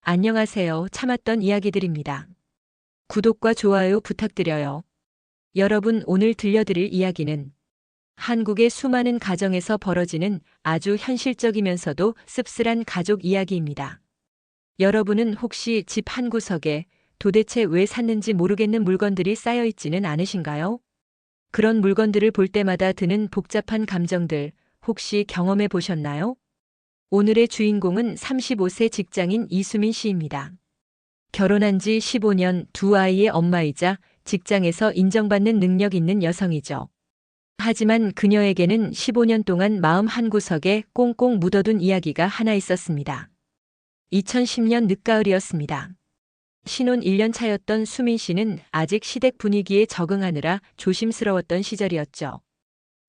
안녕하세요. 참았던 이야기들입니다. 구독과 좋아요 부탁드려요. 여러분, 오늘 들려드릴 이야기는 한국의 수많은 가정에서 벌어지는 아주 현실적이면서도 씁쓸한 가족 이야기입니다. 여러분은 혹시 집 한 구석에 도대체 왜 샀는지 모르겠는 물건들이 쌓여 있지는 않으신가요? 그런 물건들을 볼 때마다 드는 복잡한 감정들 혹시 경험해 보셨나요? 오늘의 주인공은 35세 직장인 이수민 씨입니다. 결혼한 지 15년, 두 아이의 엄마이자 직장에서 인정받는 능력 있는 여성이죠. 하지만 그녀에게는 15년 동안 마음 한구석에 꽁꽁 묻어둔 이야기가 하나 있었습니다. 2010년 늦가을이었습니다. 신혼 1년 차였던 수민 씨는 아직 시댁 분위기에 적응하느라 조심스러웠던 시절이었죠.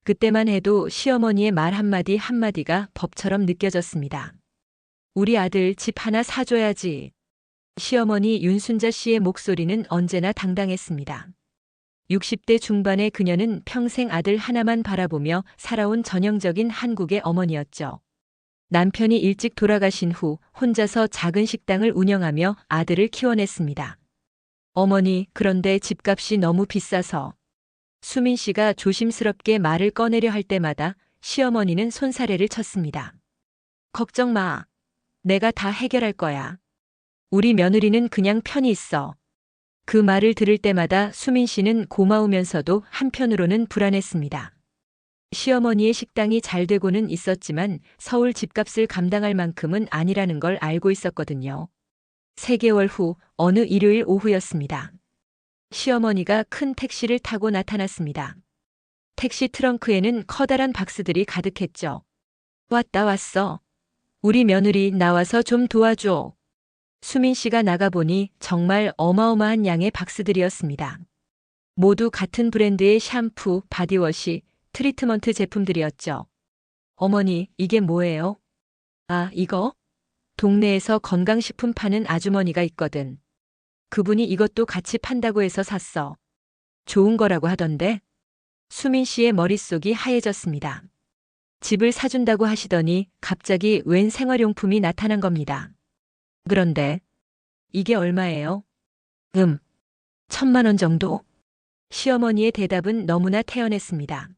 그때만 해도 시어머니의 말 한마디 한마디가 법처럼 느껴졌습니다. 우리 아들 집 하나 사줘야지. 시어머니 윤순자 씨의 목소리는 언제나 당당했습니다. 60대 중반의 그녀는 평생 아들 하나만 바라보며 살아온 전형적인 한국의 어머니였죠. 남편이 일찍 돌아가신 후 혼자서 작은 식당을 운영하며 아들을 키워냈습니다. 어머니, 그런데 집값이 너무 비싸서. 수민 씨가 조심스럽게 말을 꺼내려 할 때마다 시어머니는 손사래를 쳤습니다. 걱정 마. 내가 다 해결할 거야. 우리 며느리는 그냥 편히 있어. 그 말을 들을 때마다 수민 씨는 고마우면서도 한편으로는 불안했습니다. 시어머니의 식당이 잘 되고는 있었지만 서울 집값을 감당할 만큼은 아니라는 걸 알고 있었거든요. 3개월 후 어느 일요일 오후였습니다. 시어머니가 큰 택시를 타고 나타났습니다. 택시 트렁크에는 커다란 박스들이 가득했죠. 왔다 왔어. 우리 며느리 나와서 좀 도와줘. 수민 씨가 나가보니 정말 어마어마한 양의 박스들이었습니다. 모두 같은 브랜드의 샴푸, 바디워시, 트리트먼트 제품들이었죠. 어머니, 이게 뭐예요? 아, 이거? 동네에서 건강식품 파는 아주머니가 있거든. 그분이 이것도 같이 판다고 해서 샀어. 좋은 거라고 하던데? 수민 씨의 머릿속이 하얘졌습니다. 집을 사준다고 하시더니 갑자기 웬 생활용품이 나타난 겁니다. 그런데 이게 얼마예요? 1,000만 원 정도? 시어머니의 대답은 너무나 태연했습니다.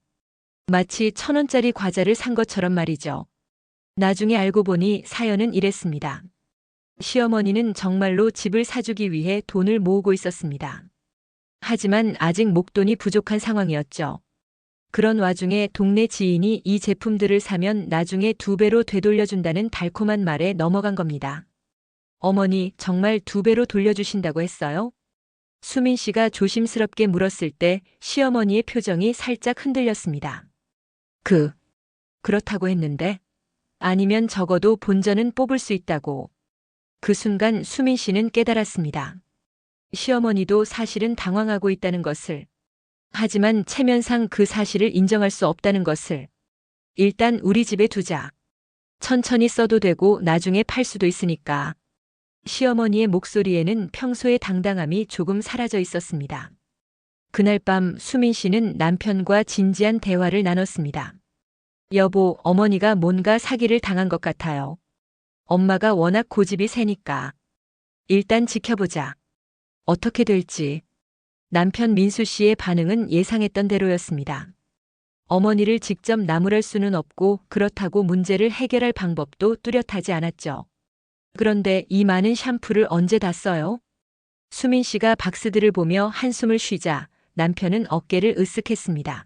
마치 1,000원짜리 과자를 산 것처럼 말이죠. 나중에 알고 보니 사연은 이랬습니다. 시어머니는 정말로 집을 사주기 위해 돈을 모으고 있었습니다. 하지만 아직 목돈이 부족한 상황이었죠. 그런 와중에 동네 지인이 이 제품들을 사면 나중에 2배로 되돌려준다는 달콤한 말에 넘어간 겁니다. 어머니, 정말 2배로 돌려주신다고 했어요? 수민 씨가 조심스럽게 물었을 때 시어머니의 표정이 살짝 흔들렸습니다. 그렇다고 했는데? 아니면 적어도 본전은 뽑을 수 있다고. 그 순간 수민 씨는 깨달았습니다. 시어머니도 사실은 당황하고 있다는 것을. 하지만 체면상 그 사실을 인정할 수 없다는 것을. 일단 우리 집에 두자. 천천히 써도 되고 나중에 팔 수도 있으니까. 시어머니의 목소리에는 평소의 당당함이 조금 사라져 있었습니다. 그날 밤 수민 씨는 남편과 진지한 대화를 나눴습니다. 여보, 어머니가 뭔가 사기를 당한 것 같아요. 엄마가 워낙 고집이 세니까. 일단 지켜보자. 어떻게 될지. 남편 민수 씨의 반응은 예상했던 대로였습니다. 어머니를 직접 나무랄 수는 없고 그렇다고 문제를 해결할 방법도 뚜렷하지 않았죠. 그런데 이 많은 샴푸를 언제 다 써요? 수민 씨가 박스들을 보며 한숨을 쉬자 남편은 어깨를 으쓱했습니다.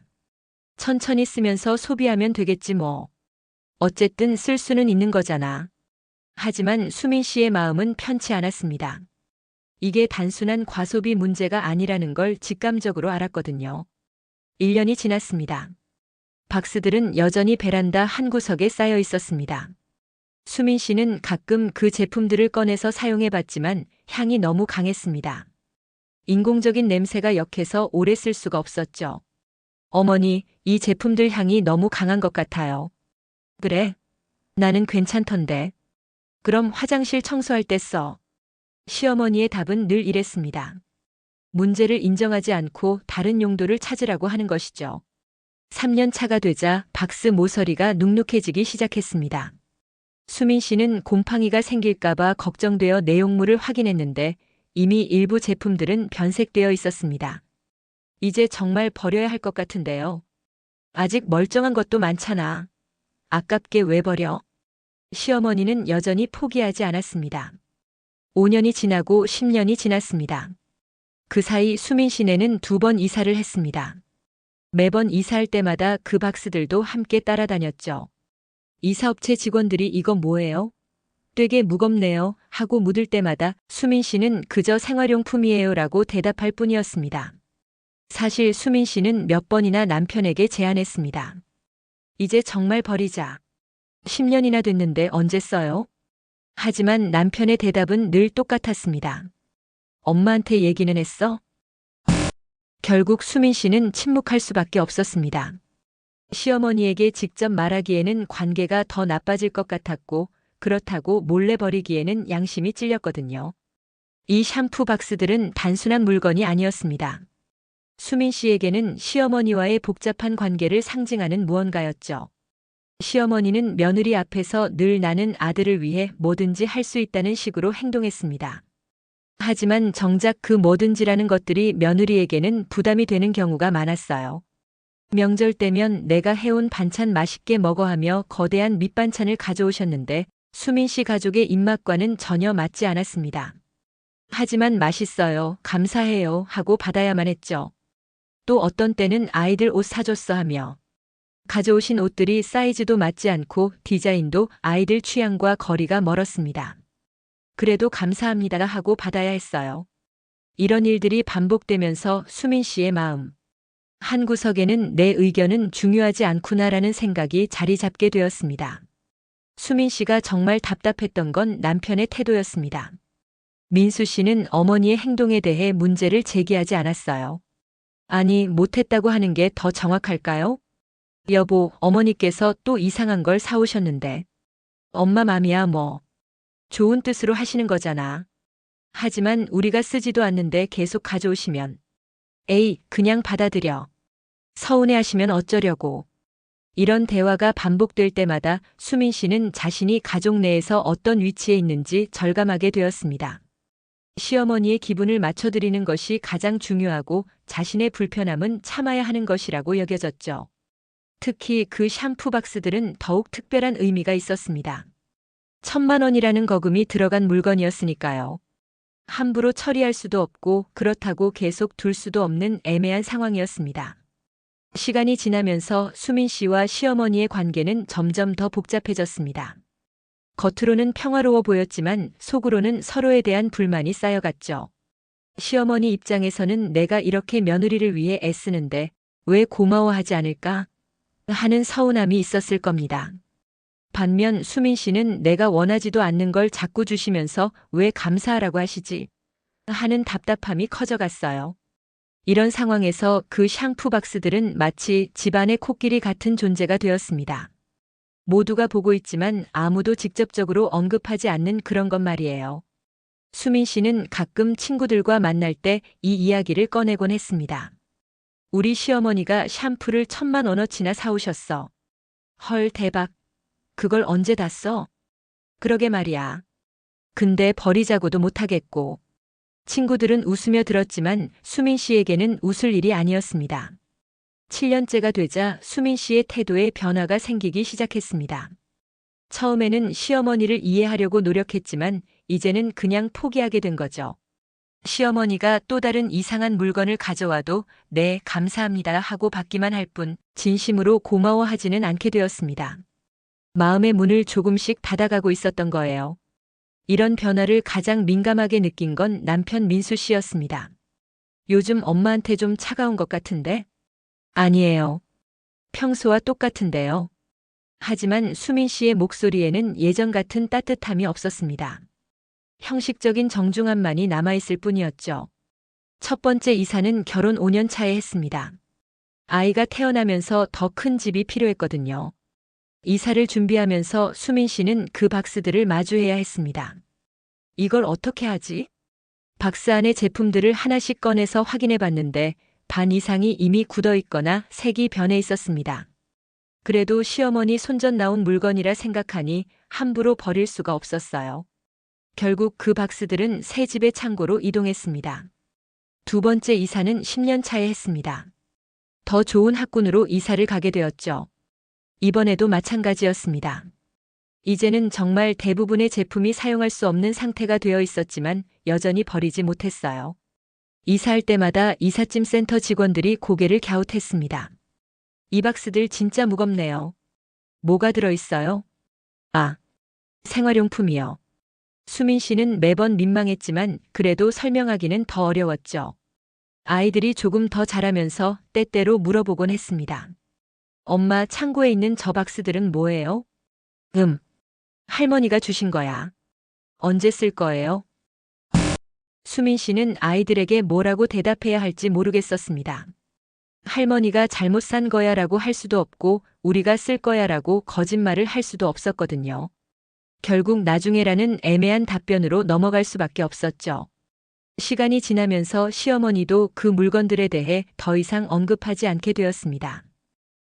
천천히 쓰면서 소비하면 되겠지 뭐. 어쨌든 쓸 수는 있는 거잖아. 하지만 수민 씨의 마음은 편치 않았습니다. 이게 단순한 과소비 문제가 아니라는 걸 직감적으로 알았거든요. 1년이 지났습니다. 박스들은 여전히 베란다 한 구석에 쌓여 있었습니다. 수민 씨는 가끔 그 제품들을 꺼내서 사용해봤지만 향이 너무 강했습니다. 인공적인 냄새가 역해서 오래 쓸 수가 없었죠. 어머니, 이 제품들 향이 너무 강한 것 같아요. 그래? 나는 괜찮던데. 그럼 화장실 청소할 때 써. 시어머니의 답은 늘 이랬습니다. 문제를 인정하지 않고 다른 용도를 찾으라고 하는 것이죠. 3년 차가 되자 박스 모서리가 눅눅해지기 시작했습니다. 수민 씨는 곰팡이가 생길까봐 걱정되어 내용물을 확인했는데 이미 일부 제품들은 변색되어 있었습니다. 이제 정말 버려야 할 것 같은데요. 아직 멀쩡한 것도 많잖아. 아깝게 왜 버려? 시어머니는 여전히 포기하지 않았습니다. 5년이 지나고 10년이 지났습니다. 그 사이 수민 씨네는 2번 이사를 했습니다. 매번 이사할 때마다 그 박스들도 함께 따라다녔죠. 이사업체 직원들이 이거 뭐예요? 되게 무겁네요 하고 묻을 때마다 수민 씨는 그저 생활용품이에요 라고 대답할 뿐이었습니다. 사실 수민 씨는 몇 번이나 남편에게 제안했습니다. 이제 정말 버리자. 10년이나 됐는데 언제 써요? 하지만 남편의 대답은 늘 똑같았습니다. 엄마한테 얘기는 했어? 결국 수민 씨는 침묵할 수밖에 없었습니다. 시어머니에게 직접 말하기에는 관계가 더 나빠질 것 같았고 그렇다고 몰래 버리기에는 양심이 찔렸거든요. 이 샴푸 박스들은 단순한 물건이 아니었습니다. 수민 씨에게는 시어머니와의 복잡한 관계를 상징하는 무언가였죠. 시어머니는 며느리 앞에서 늘 나는 아들을 위해 뭐든지 할 수 있다는 식으로 행동했습니다. 하지만 정작 그 뭐든지라는 것들이 며느리에게는 부담이 되는 경우가 많았어요. 명절 때면 내가 해온 반찬 맛있게 먹어 하며 거대한 밑반찬을 가져오셨는데 수민 씨 가족의 입맛과는 전혀 맞지 않았습니다. 하지만 맛있어요, 감사해요 하고 받아야만 했죠. 또 어떤 때는 아이들 옷 사줬어 하며 가져오신 옷들이 사이즈도 맞지 않고 디자인도 아이들 취향과 거리가 멀었습니다. 그래도 감사합니다 하고 받아야 했어요. 이런 일들이 반복되면서 수민 씨의 마음 한구석에는 내 의견은 중요하지 않구나라는 생각이 자리 잡게 되었습니다. 수민 씨가 정말 답답했던 건 남편의 태도였습니다. 민수 씨는 어머니의 행동에 대해 문제를 제기하지 않았어요. 아니, 못했다고 하는 게 더 정확할까요? 여보, 어머니께서 또 이상한 걸 사오셨는데. 엄마 맘이야 뭐. 좋은 뜻으로 하시는 거잖아. 하지만 우리가 쓰지도 않는데 계속 가져오시면. 에이, 그냥 받아들여. 서운해하시면 어쩌려고. 이런 대화가 반복될 때마다 수민 씨는 자신이 가족 내에서 어떤 위치에 있는지 절감하게 되었습니다. 시어머니의 기분을 맞춰드리는 것이 가장 중요하고 자신의 불편함은 참아야 하는 것이라고 여겨졌죠. 특히 그 샴푸 박스들은 더욱 특별한 의미가 있었습니다. 1,000만 원이라는 거금이 들어간 물건이었으니까요. 함부로 처리할 수도 없고 그렇다고 계속 둘 수도 없는 애매한 상황이었습니다. 시간이 지나면서 수민 씨와 시어머니의 관계는 점점 더 복잡해졌습니다. 겉으로는 평화로워 보였지만 속으로는 서로에 대한 불만이 쌓여갔죠. 시어머니 입장에서는 내가 이렇게 며느리를 위해 애쓰는데 왜 고마워하지 않을까 하는 서운함이 있었을 겁니다. 반면 수민 씨는 내가 원하지도 않는 걸 자꾸 주시면서 왜 감사하라고 하시지 하는 답답함이 커져갔어요. 이런 상황에서 그 샴푸 박스들은 마치 집안의 코끼리 같은 존재가 되었습니다. 모두가 보고 있지만 아무도 직접적으로 언급하지 않는 그런 것 말이에요. 수민 씨는 가끔 친구들과 만날 때 이 이야기를 꺼내곤 했습니다. 우리 시어머니가 샴푸를 1,000만 원어치나 사오셨어. 헐, 대박. 그걸 언제 다 써? 그러게 말이야. 근데 버리자고도 못하겠고. 친구들은 웃으며 들었지만 수민 씨에게는 웃을 일이 아니었습니다. 7년째가 되자 수민 씨의 태도에 변화가 생기기 시작했습니다. 처음에는 시어머니를 이해하려고 노력했지만 이제는 그냥 포기하게 된 거죠. 시어머니가 또 다른 이상한 물건을 가져와도 네, 감사합니다 하고 받기만 할 뿐 진심으로 고마워하지는 않게 되었습니다. 마음의 문을 조금씩 닫아가고 있었던 거예요. 이런 변화를 가장 민감하게 느낀 건 남편 민수 씨였습니다. 요즘 엄마한테 좀 차가운 것 같은데? 아니에요. 평소와 똑같은데요. 하지만 수민 씨의 목소리에는 예전 같은 따뜻함이 없었습니다. 형식적인 정중함만이 남아있을 뿐이었죠. 첫 번째 이사는 결혼 5년 차에 했습니다. 아이가 태어나면서 더 큰 집이 필요했거든요. 이사를 준비하면서 수민 씨는 그 박스들을 마주해야 했습니다. 이걸 어떻게 하지? 박스 안의 제품들을 하나씩 꺼내서 확인해 봤는데 반 이상이 이미 굳어 있거나 색이 변해 있었습니다. 그래도 시어머니 손전 나온 물건이라 생각하니 함부로 버릴 수가 없었어요. 결국 그 박스들은 새 집의 창고로 이동했습니다. 두 번째 이사는 10년 차에 했습니다. 더 좋은 학군으로 이사를 가게 되었죠. 이번에도 마찬가지였습니다. 이제는 정말 대부분의 제품이 사용할 수 없는 상태가 되어 있었지만 여전히 버리지 못했어요. 이사할 때마다 이삿짐 센터 직원들이 고개를 갸웃했습니다. 이 박스들 진짜 무겁네요. 뭐가 들어있어요? 아, 생활용품이요. 수민 씨는 매번 민망했지만 그래도 설명하기는 더 어려웠죠. 아이들이 조금 더 자라면서 때때로 물어보곤 했습니다. 엄마, 창고에 있는 저 박스들은 뭐예요? 할머니가 주신 거야. 언제 쓸 거예요? 수민 씨는 아이들에게 뭐라고 대답해야 할지 모르겠었습니다. 할머니가 잘못 산 거야라고 할 수도 없고 우리가 쓸 거야라고 거짓말을 할 수도 없었거든요. 결국 나중에라는 애매한 답변으로 넘어갈 수밖에 없었죠. 시간이 지나면서 시어머니도 그 물건들에 대해 더 이상 언급하지 않게 되었습니다.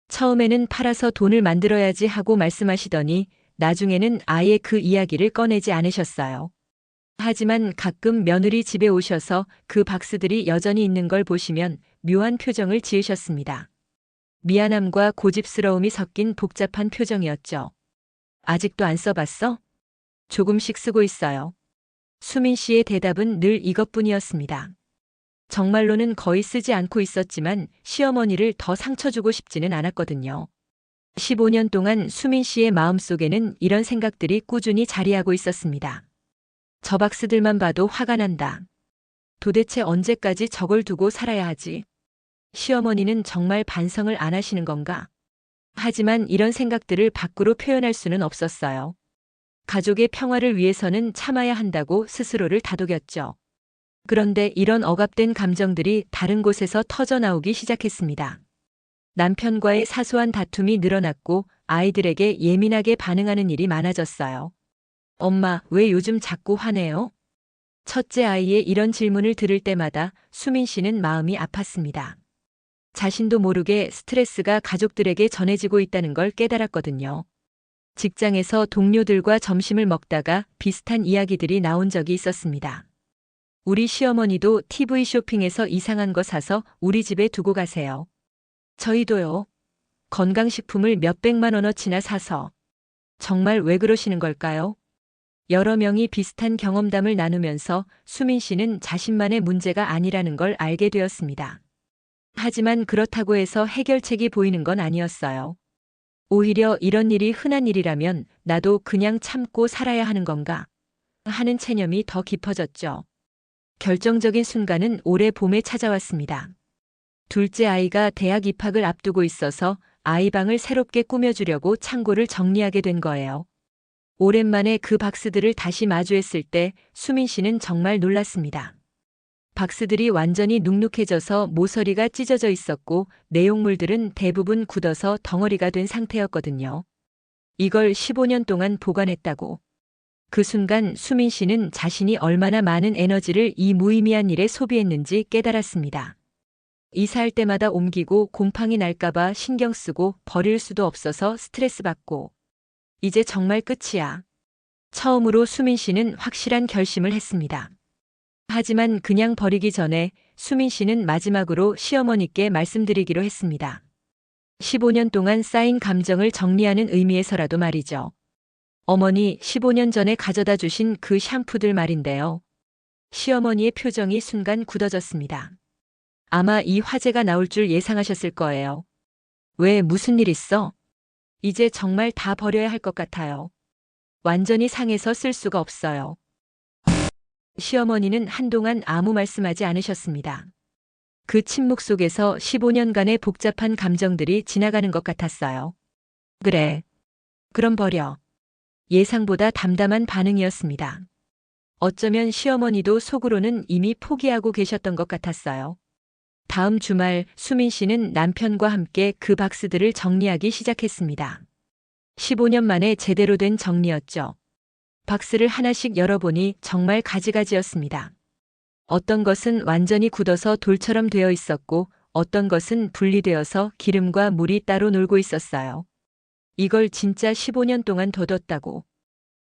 처음에는 팔아서 돈을 만들어야지 하고 말씀하시더니 나중에는 아예 그 이야기를 꺼내지 않으셨어요. 하지만 가끔 며느리 집에 오셔서 그 박스들이 여전히 있는 걸 보시면 묘한 표정을 지으셨습니다. 미안함과 고집스러움이 섞인 복잡한 표정이었죠. 아직도 안 써봤어? 조금씩 쓰고 있어요. 수민 씨의 대답은 늘 이것뿐이었습니다. 정말로는 거의 쓰지 않고 있었지만 시어머니를 더 상처 주고 싶지는 않았거든요. 15년 동안 수민 씨의 마음속에는 이런 생각들이 꾸준히 자리하고 있었습니다. 저 박스들만 봐도 화가 난다. 도대체 언제까지 저걸 두고 살아야 하지? 시어머니는 정말 반성을 안 하시는 건가? 하지만 이런 생각들을 밖으로 표현할 수는 없었어요. 가족의 평화를 위해서는 참아야 한다고 스스로를 다독였죠. 그런데 이런 억압된 감정들이 다른 곳에서 터져나오기 시작했습니다. 남편과의 사소한 다툼이 늘어났고 아이들에게 예민하게 반응하는 일이 많아졌어요. 엄마, 왜 요즘 자꾸 화내요? 첫째 아이의 이런 질문을 들을 때마다 수민 씨는 마음이 아팠습니다. 자신도 모르게 스트레스가 가족들에게 전해지고 있다는 걸 깨달았거든요. 직장에서 동료들과 점심을 먹다가 비슷한 이야기들이 나온 적이 있었습니다. 우리 시어머니도 TV 쇼핑에서 이상한 거 사서 우리 집에 두고 가세요. 저희도요. 건강식품을 몇백만 원어치나 사서. 정말 왜 그러시는 걸까요? 여러 명이 비슷한 경험담을 나누면서 수민 씨는 자신만의 문제가 아니라는 걸 알게 되었습니다. 하지만 그렇다고 해서 해결책이 보이는 건 아니었어요. 오히려 이런 일이 흔한 일이라면 나도 그냥 참고 살아야 하는 건가 하는 체념이 더 깊어졌죠. 결정적인 순간은 올해 봄에 찾아왔습니다. 둘째 아이가 대학 입학을 앞두고 있어서 아이 방을 새롭게 꾸며주려고 창고를 정리하게 된 거예요. 오랜만에 그 박스들을 다시 마주했을 때 수민 씨는 정말 놀랐습니다. 박스들이 완전히 눅눅해져서 모서리가 찢어져 있었고 내용물들은 대부분 굳어서 덩어리가 된 상태였거든요. 이걸 15년 동안 보관했다고. 그 순간 수민 씨는 자신이 얼마나 많은 에너지를 이 무의미한 일에 소비했는지 깨달았습니다. 이사할 때마다 옮기고 곰팡이 날까봐 신경 쓰고 버릴 수도 없어서 스트레스 받고. 이제 정말 끝이야. 처음으로 수민 씨는 확실한 결심을 했습니다. 하지만 그냥 버리기 전에 수민 씨는 마지막으로 시어머니께 말씀드리기로 했습니다. 15년 동안 쌓인 감정을 정리하는 의미에서라도 말이죠. 어머니, 15년 전에 가져다 주신 그 샴푸들 말인데요. 시어머니의 표정이 순간 굳어졌습니다. 아마 이 화제가 나올 줄 예상하셨을 거예요. 왜, 무슨 일 있어? 이제 정말 다 버려야 할 것 같아요. 완전히 상해서 쓸 수가 없어요. 시어머니는 한동안 아무 말씀하지 않으셨습니다. 그 침묵 속에서 15년간의 복잡한 감정들이 지나가는 것 같았어요. 그래. 그럼 버려. 예상보다 담담한 반응이었습니다. 어쩌면 시어머니도 속으로는 이미 포기하고 계셨던 것 같았어요. 다음 주말 수민 씨는 남편과 함께 그 박스들을 정리하기 시작했습니다. 15년 만에 제대로 된 정리였죠. 박스를 하나씩 열어보니 정말 가지가지였습니다. 어떤 것은 완전히 굳어서 돌처럼 되어 있었고 어떤 것은 분리되어서 기름과 물이 따로 놀고 있었어요. 이걸 진짜 15년 동안 둬뒀다고.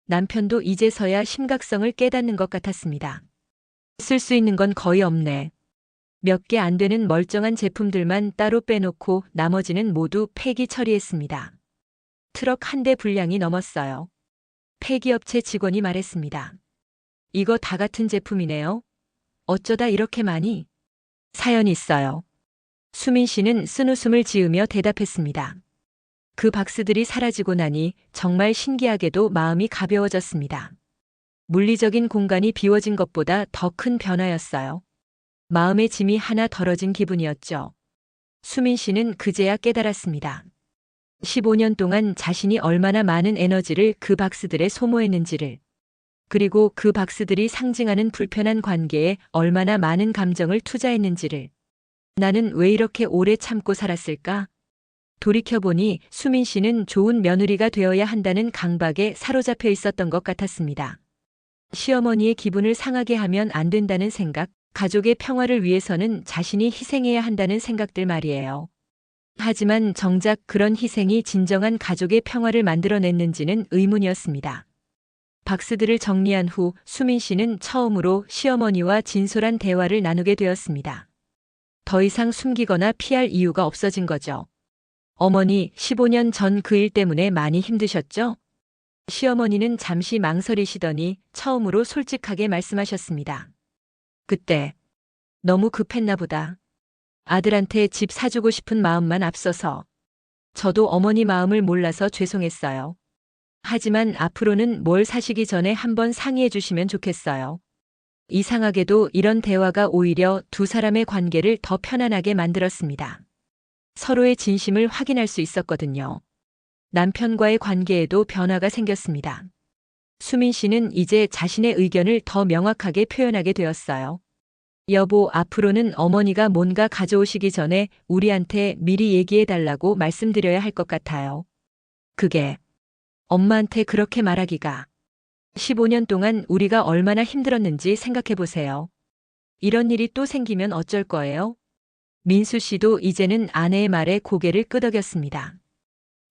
남편도 이제서야 심각성을 깨닫는 것 같았습니다. 쓸 수 있는 건 거의 없네. 몇 개 안 되는 멀쩡한 제품들만 따로 빼놓고 나머지는 모두 폐기 처리했습니다. 트럭 한 대 분량이 넘었어요. 폐기업체 직원이 말했습니다. 이거 다 같은 제품이네요. 어쩌다 이렇게 많이? 사연이 있어요. 수민 씨는 쓴웃음을 지으며 대답했습니다. 그 박스들이 사라지고 나니 정말 신기하게도 마음이 가벼워졌습니다. 물리적인 공간이 비워진 것보다 더 큰 변화였어요. 마음의 짐이 하나 덜어진 기분이었죠. 수민 씨는 그제야 깨달았습니다. 15년 동안 자신이 얼마나 많은 에너지를 그 박스들에 소모했는지를, 그리고 그 박스들이 상징하는 불편한 관계에 얼마나 많은 감정을 투자했는지를. 나는 왜 이렇게 오래 참고 살았을까? 돌이켜보니 수민 씨는 좋은 며느리가 되어야 한다는 강박에 사로잡혀 있었던 것 같았습니다. 시어머니의 기분을 상하게 하면 안 된다는 생각, 가족의 평화를 위해서는 자신이 희생해야 한다는 생각들 말이에요. 하지만 정작 그런 희생이 진정한 가족의 평화를 만들어냈는지는 의문이었습니다. 박스들을 정리한 후 수민 씨는 처음으로 시어머니와 진솔한 대화를 나누게 되었습니다. 더 이상 숨기거나 피할 이유가 없어진 거죠. 어머니, 15년 전 그 일 때문에 많이 힘드셨죠? 시어머니는 잠시 망설이시더니 처음으로 솔직하게 말씀하셨습니다. 그때 너무 급했나 보다. 아들한테 집 사주고 싶은 마음만 앞서서. 저도 어머니 마음을 몰라서 죄송했어요. 하지만 앞으로는 뭘 사시기 전에 한번 상의해 주시면 좋겠어요. 이상하게도 이런 대화가 오히려 두 사람의 관계를 더 편안하게 만들었습니다. 서로의 진심을 확인할 수 있었거든요. 남편과의 관계에도 변화가 생겼습니다. 수민 씨는 이제 자신의 의견을 더 명확하게 표현하게 되었어요. 여보, 앞으로는 어머니가 뭔가 가져오시기 전에 우리한테 미리 얘기해달라고 말씀드려야 할 것 같아요. 그게 엄마한테 그렇게 말하기가. 15년 동안 우리가 얼마나 힘들었는지 생각해보세요. 이런 일이 또 생기면 어쩔 거예요? 민수 씨도 이제는 아내의 말에 고개를 끄덕였습니다.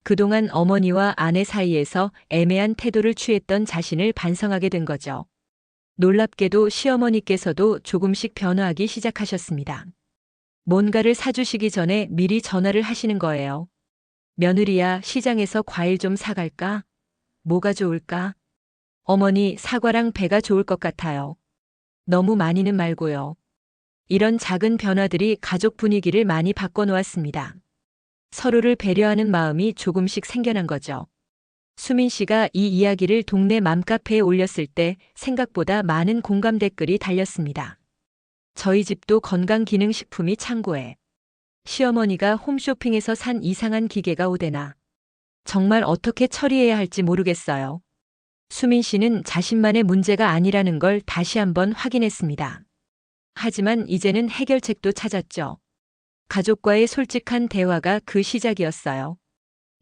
그동안 어머니와 아내 사이에서 애매한 태도를 취했던 자신을 반성하게 된 거죠. 놀랍게도 시어머니께서도 조금씩 변화하기 시작하셨습니다. 뭔가를 사주시기 전에 미리 전화를 하시는 거예요. 며느리야, 시장에서 과일 좀 사갈까? 뭐가 좋을까? 어머니, 사과랑 배가 좋을 것 같아요. 너무 많이는 말고요. 이런 작은 변화들이 가족 분위기를 많이 바꿔놓았습니다. 서로를 배려하는 마음이 조금씩 생겨난 거죠. 수민 씨가 이 이야기를 동네 맘카페에 올렸을 때 생각보다 많은 공감 댓글이 달렸습니다. 저희 집도 건강기능식품이 창고에. 시어머니가 홈쇼핑에서 산 이상한 기계가 오대나. 정말 어떻게 처리해야 할지 모르겠어요. 수민 씨는 자신만의 문제가 아니라는 걸 다시 한번 확인했습니다. 하지만 이제는 해결책도 찾았죠. 가족과의 솔직한 대화가 그 시작이었어요.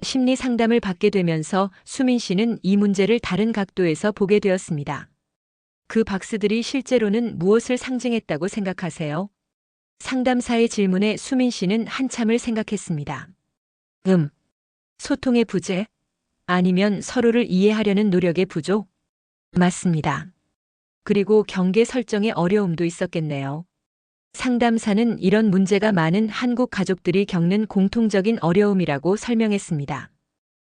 심리 상담을 받게 되면서 수민 씨는 이 문제를 다른 각도에서 보게 되었습니다. 그 박스들이 실제로는 무엇을 상징했다고 생각하세요? 상담사의 질문에 수민 씨는 한참을 생각했습니다. 소통의 부재? 아니면 서로를 이해하려는 노력의 부족? 맞습니다. 그리고 경계 설정의 어려움도 있었겠네요. 상담사는 이런 문제가 많은 한국 가족들이 겪는 공통적인 어려움이라고 설명했습니다.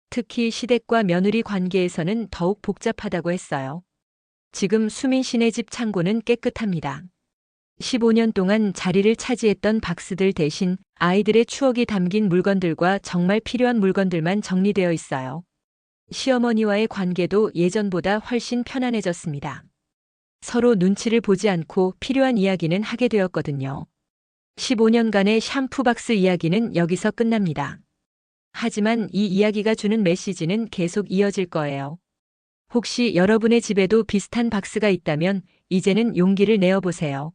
특히 시댁과 며느리 관계에서는 더욱 복잡하다고 했어요. 지금 수민 씨네 집 창고는 깨끗합니다. 15년 동안 자리를 차지했던 박스들 대신 아이들의 추억이 담긴 물건들과 정말 필요한 물건들만 정리되어 있어요. 시어머니와의 관계도 예전보다 훨씬 편안해졌습니다. 서로 눈치를 보지 않고 필요한 이야기는 하게 되었거든요. 15년간의 샴푸 박스 이야기는 여기서 끝납니다. 하지만 이 이야기가 주는 메시지는 계속 이어질 거예요. 혹시 여러분의 집에도 비슷한 박스가 있다면 이제는 용기를 내어보세요.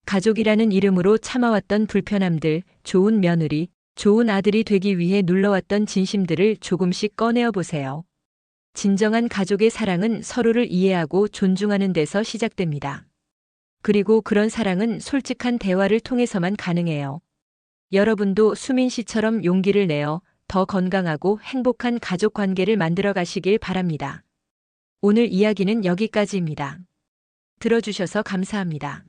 가족이라는 이름으로 참아왔던 불편함들, 좋은 며느리, 좋은 아들이 되기 위해 눌러왔던 진심들을 조금씩 꺼내어 보세요. 진정한 가족의 사랑은 서로를 이해하고 존중하는 데서 시작됩니다. 그리고 그런 사랑은 솔직한 대화를 통해서만 가능해요. 여러분도 수민 씨처럼 용기를 내어 더 건강하고 행복한 가족 관계를 만들어 가시길 바랍니다. 오늘 이야기는 여기까지입니다. 들어주셔서 감사합니다.